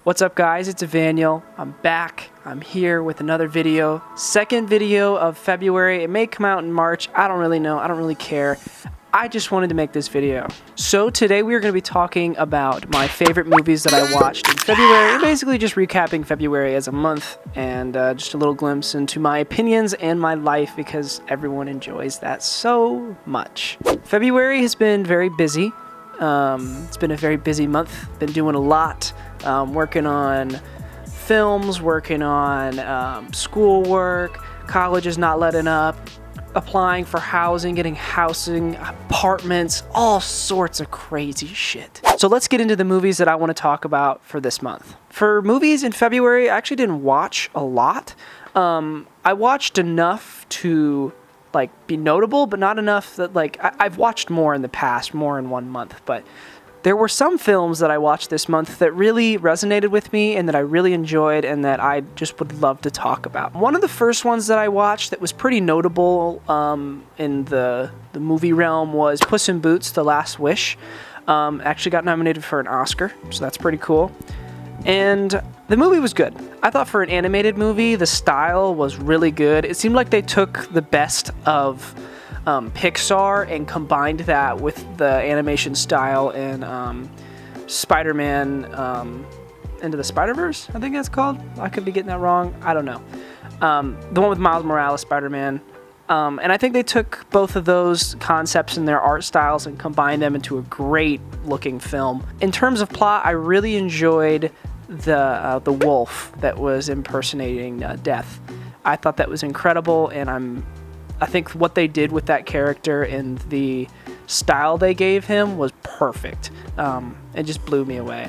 What's up, guys? It's Evaniel. I'm back. I'm here with another video. Second video of February. It may come out in March. I don't really know. I don't really care. I just wanted to make this video. So today we are going to be talking about my favorite movies that I watched in February. Basically just recapping February as a month and just a little glimpse into my opinions and my life because everyone enjoys that so much. February has been very busy. It's been a very busy month. Been doing a lot. Working on films, working on schoolwork, college is not letting up, applying for housing, getting housing, apartments, all sorts of crazy shit. So let's get into the movies that I want to talk about for this month. For movies in February, I actually didn't watch a lot. I watched enough to be notable, but not enough that I've watched more in the past, more in one month, but there were some films that I watched this month that really resonated with me and that I really enjoyed and that I just would love to talk about. One of the first ones that I watched that was pretty notable in the movie realm was Puss in Boots: The Last Wish. Actually got nominated for an Oscar, so that's pretty cool. And the movie was good. I thought for an animated movie, the style was really good. It seemed like they took the best of Pixar and combined that with the animation style in Spider-Man Into the Spider-Verse, I think that's called. I could be getting that wrong. I don't know. The one with Miles Morales, Spider-Man. And I think they took both of those concepts and their art styles and combined them into a great looking film. In terms of plot, I really enjoyed the wolf that was impersonating Death. I thought that was incredible, and I think what they did with that character and the style they gave him was perfect. It just blew me away.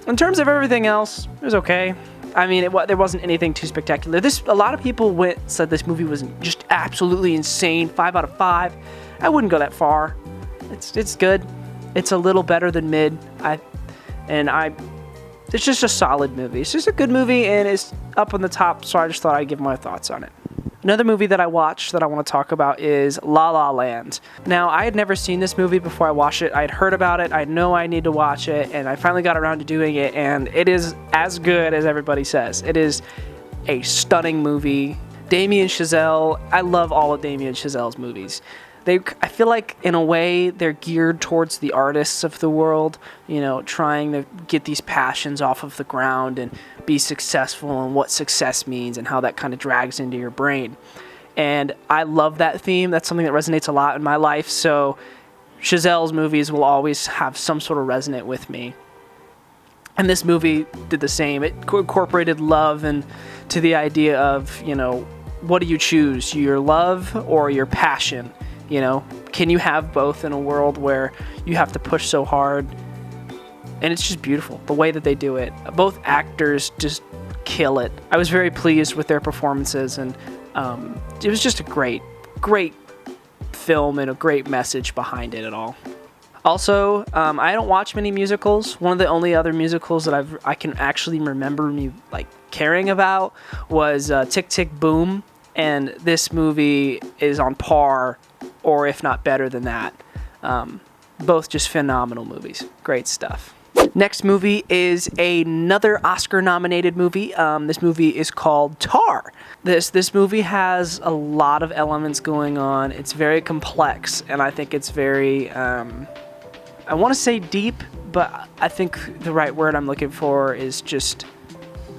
In terms of everything else, it was okay. I mean, there wasn't anything too spectacular. A lot of people said this movie was just absolutely insane. 5 out of 5. I wouldn't go that far. It's good. It's a little better than mid. It's just a solid movie. It's just a good movie, and it's up on the top. So I just thought I'd give my thoughts on it. Another movie that I watched that I want to talk about is La La Land. Now, I had never seen this movie before I watched it. I had heard about it. I know I need to watch it, and I finally got around to doing it, and it is as good as everybody says. It is a stunning movie. Damien Chazelle, I love all of Damien Chazelle's movies. I feel like, in a way, they're geared towards the artists of the world, trying to get these passions off of the ground and be successful and what success means and how that kind of drags into your brain. And I love that theme. That's something that resonates a lot in my life. So Chazelle's movies will always have some sort of resonate with me. And this movie did the same. It incorporated love and to the idea of, what do you choose, your love or your passion? Can you have both in a world where you have to push so hard? And it's just beautiful, the way that they do it. Both actors just kill it. I was very pleased with their performances, and it was just a great film and a great message behind it at all. Also, I don't watch many musicals. One of the only other musicals that I can actually remember me caring about was Tick, Tick, Boom, and this movie is on par, or if not better than that. Both just phenomenal movies. Great stuff. Next movie is another Oscar-nominated movie. This movie is called Tar. This movie has a lot of elements going on. It's very complex, and I think it's very, I want to say deep, but I think the right word I'm looking for is just,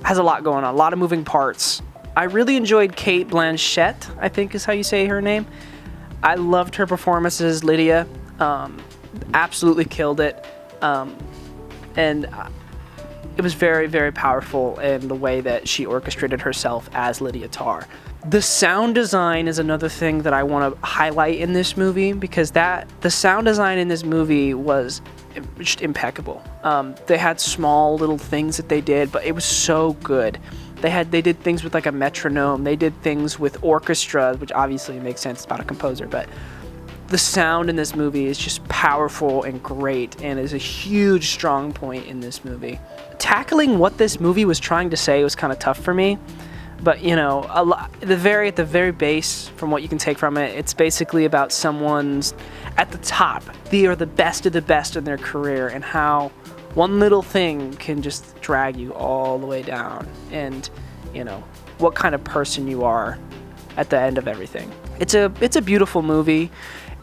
has a lot going on, a lot of moving parts. I really enjoyed Cate Blanchett, I think is how you say her name. I loved her performance as Lydia. Absolutely killed it. And it was very, very powerful in the way that she orchestrated herself as Lydia Tarr. The sound design is another thing that I want to highlight in this movie because the sound design in this movie was just impeccable. They had small little things that they did, but it was so good. They did things with a metronome. They did things with orchestra, which obviously makes sense. It's about a composer, but the sound in this movie is just powerful and great and is a huge strong point in this movie. Tackling what this movie was trying to say was kind of tough for me, but at the very base, from what you can take from it, it's basically about someone's at the top. They are the best of the best in their career and how one little thing can just drag you all the way down, and what kind of person you are at the end of everything. It's a beautiful movie.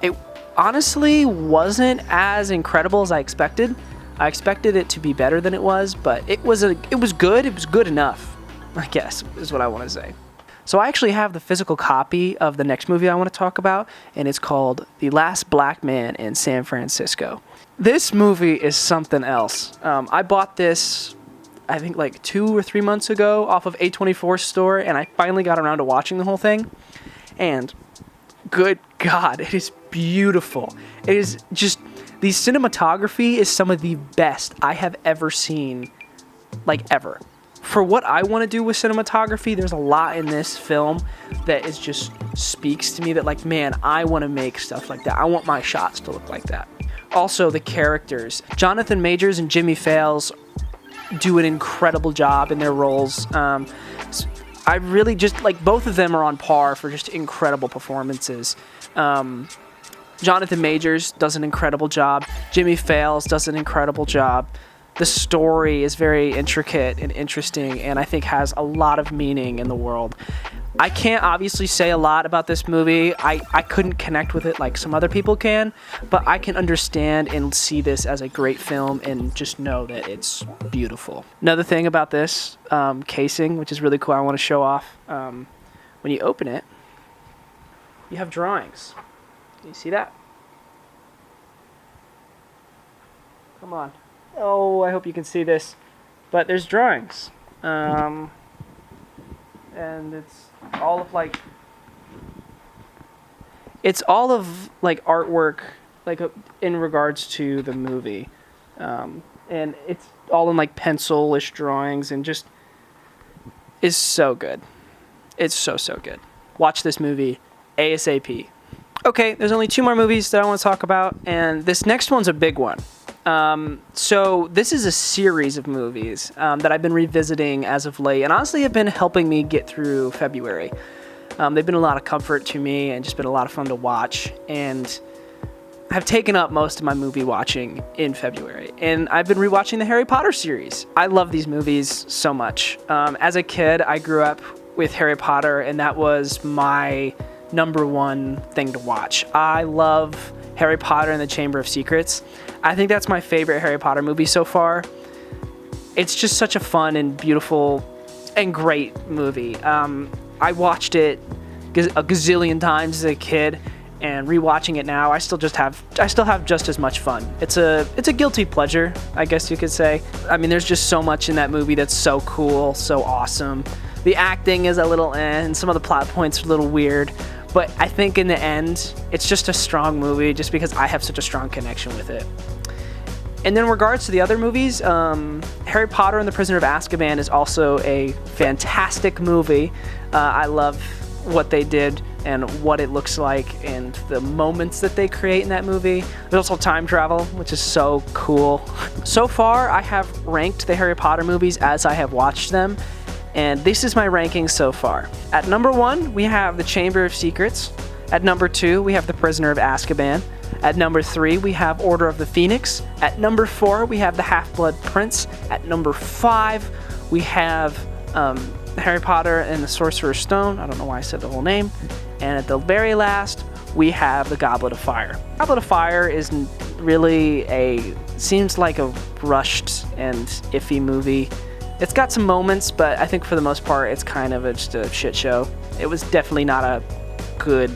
It honestly wasn't as incredible as I expected. I expected it to be better than it was, but it was good. It was good enough, I guess, is what I want to say. So I actually have the physical copy of the next movie I want to talk about, and it's called The Last Black Man in San Francisco. This movie is something else. I bought this, I think, like 2 or 3 months ago off of A24's store, and I finally got around to watching the whole thing. And good God, it is beautiful. It is just, the cinematography is some of the best I have ever seen, like ever. For what I want to do with cinematography, there's a lot in this film that is just speaks to me that, like, man, I want to make stuff like that. I want my shots to look like that. Also, the characters. Jonathan Majors and Jimmy Fails do an incredible job in their roles. I really just, like, both of them are on par for just incredible performances. Jonathan Majors does an incredible job. Jimmy Fails does an incredible job. The story is very intricate and interesting, and I think has a lot of meaning in the world. I can't obviously say a lot about this movie. I couldn't connect with it like some other people can, but I can understand and see this as a great film and just know that it's beautiful. Another thing about this casing, which is really cool, I want to show off. When you open it, you have drawings. You see that? Come on. Oh, I hope you can see this. But there's drawings. And it's all of like artwork, like in regards to the movie. And it's all in like pencil-ish drawings, and just is so good. It's so good. Watch this movie ASAP. Okay, there's only 2 more movies that I want to talk about, and this next one's a big one. So this is a series of movies that I've been revisiting as of late, and honestly have been helping me get through February. They've been a lot of comfort to me and just been a lot of fun to watch, and have taken up most of my movie watching in February. And I've been rewatching the Harry Potter series. I love these movies so much. As a kid, I grew up with Harry Potter, and that was my number one thing to watch. I love Harry Potter and the Chamber of Secrets. I think that's my favorite Harry Potter movie so far. It's just such a fun and beautiful and great movie. I watched it a gazillion times as a kid, and rewatching it now, I still have just as much fun. It's a guilty pleasure, I guess you could say. I mean, there's just so much in that movie that's so cool, so awesome. The acting is a little and some of the plot points are a little weird, but I think in the end, it's just a strong movie just because I have such a strong connection with it. And then in regards to the other movies, Harry Potter and the Prisoner of Azkaban is also a fantastic movie. I love what they did and what it looks like and the moments that they create in that movie. There's also time travel, which is so cool. So far, I have ranked the Harry Potter movies as I have watched them, and this is my ranking so far. At number 1, we have The Chamber of Secrets. At number 2, we have The Prisoner of Azkaban. At number 3, we have Order of the Phoenix. At number 4, we have The Half-Blood Prince. At number 5, we have Harry Potter and the Sorcerer's Stone. I don't know why I said the whole name. And at the very last, we have The Goblet of Fire. Goblet of Fire is really seems like a rushed and iffy movie. It's got some moments, but I think for the most part, it's kind of just a shit show. It was definitely not a good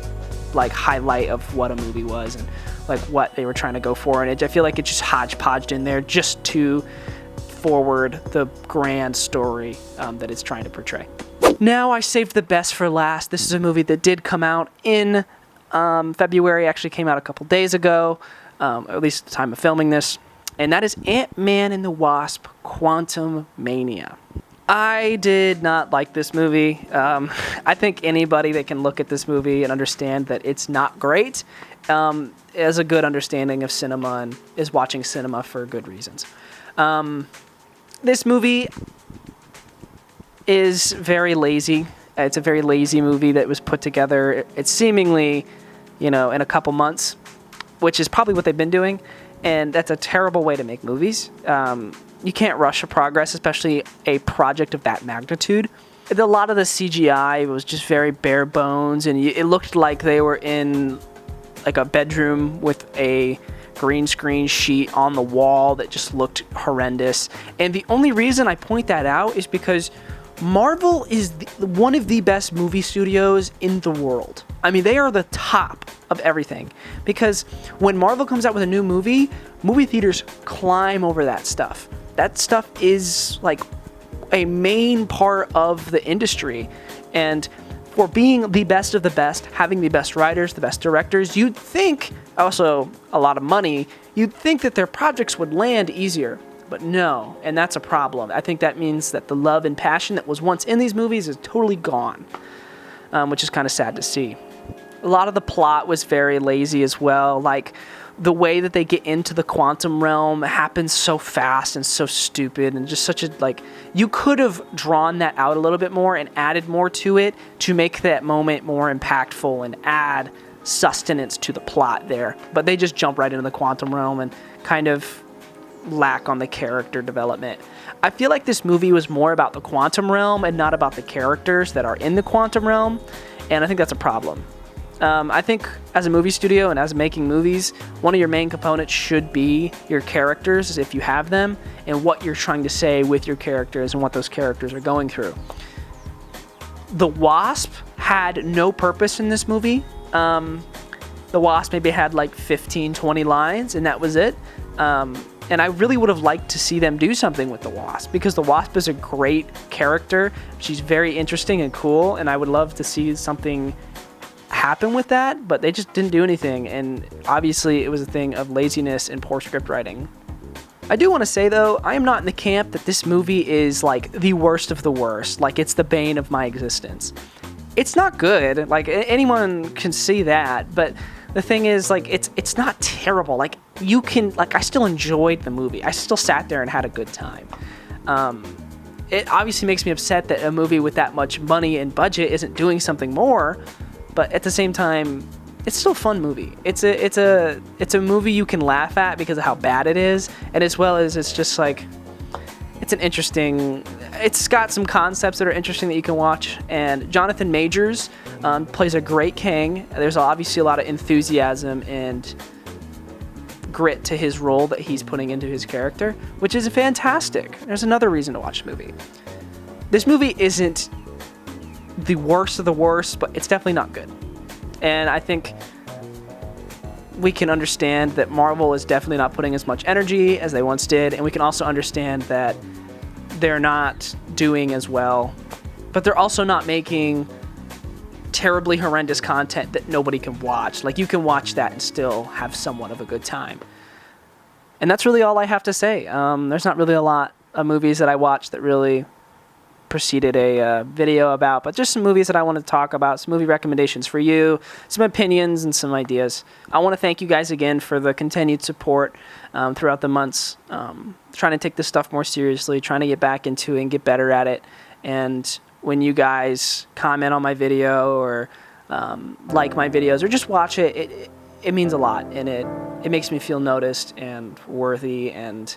highlight of what a movie was and what they were trying to go for. And I feel like it just hodgepodged in there just to forward the grand story that it's trying to portray. Now I saved the best for last. This is a movie that did come out in February. Actually came out a couple days ago, at least at the time of filming this. And that is Ant-Man and the Wasp: Quantumania. I did not like this movie. I think anybody that can look at this movie and understand that it's not great has a good understanding of cinema and is watching cinema for good reasons. This movie is very lazy. It's a very lazy movie that was put together. It's seemingly, in a couple months, which is probably what they've been doing. and that's a terrible way to make movies. You can't rush a progress, especially a project of that magnitude. A lot of the CGI was just very bare bones, and it looked like they were in like a bedroom with a green screen sheet on the wall that just looked horrendous. And the only reason I point that out is because Marvel is one of the best movie studios in the world. I mean, they are the top of everything, because when Marvel comes out with a new movie theaters climb over that stuff. That stuff is like a main part of the industry, and for being the best of the best, having the best writers, the best directors, you'd think, also a lot of money, you'd think that their projects would land easier. But no, and that's a problem. I think that means that the love and passion that was once in these movies is totally gone, which is kind of sad to see. A lot of the plot was very lazy as well. Like, the way that they get into the quantum realm happens so fast and so stupid, and just such a, like, you could have drawn that out a little bit more and added more to it to make that moment more impactful and add sustenance to the plot there. But they just jump right into the quantum realm and kind of lack on the character development. I feel like this movie was more about the quantum realm and not about the characters that are in the quantum realm, and I think that's a problem. I think as a movie studio and as making movies, one of your main components should be your characters, if you have them, and what you're trying to say with your characters and what those characters are going through. The Wasp had no purpose in this movie. The Wasp maybe had like 15, 20 lines, and that was it. And I really would have liked to see them do something with the Wasp, because the Wasp is a great character. She's very interesting and cool, and I would love to see something happen with that, but they just didn't do anything, and obviously it was a thing of laziness and poor script writing. I do want to say, though, I am not in the camp that this movie is like the worst of the worst, like it's the bane of my existence. It's not good, like anyone can see that, but the thing is, like, it's not terrible. Like, you can, like, I still enjoyed the movie. I still sat there and had a good time. It obviously makes me upset that a movie with that much money and budget isn't doing something more, but at the same time, it's still a fun movie. It's a movie you can laugh at because of how bad it is, and as well as it's just like, it's got some concepts that are interesting that you can watch, and Jonathan Majors plays a great Kang. There's obviously a lot of enthusiasm and grit to his role that he's putting into his character, which is fantastic. There's another reason to watch the movie. This movie isn't the worst of the worst, but it's definitely not good. And I think we can understand that Marvel is definitely not putting as much energy as they once did, and we can also understand that they're not doing as well, but they're also not making terribly horrendous content that nobody can watch. Like, you can watch that and still have somewhat of a good time. And that's really all I have to say. There's not really a lot of movies that I watched that really preceded a video about, but just some movies that I want to talk about, some movie recommendations for you, some opinions, and some ideas. I want to thank you guys again for the continued support throughout the months, trying to take this stuff more seriously, trying to get back into it and get better at it. And when you guys comment on my video or like my videos or just watch it, it means a lot, and it makes me feel noticed and worthy, and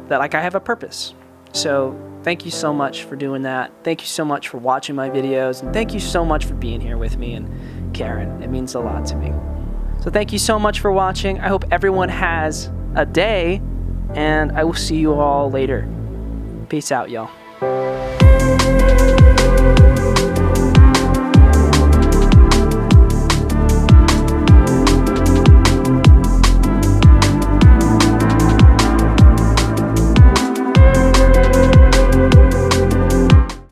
that, like, I have a purpose. So thank you so much for doing that. Thank you so much for watching my videos, and thank you so much for being here with me and Karen. It means a lot to me. So thank you so much for watching. I hope everyone has a day, and I will see you all later. Peace out, y'all.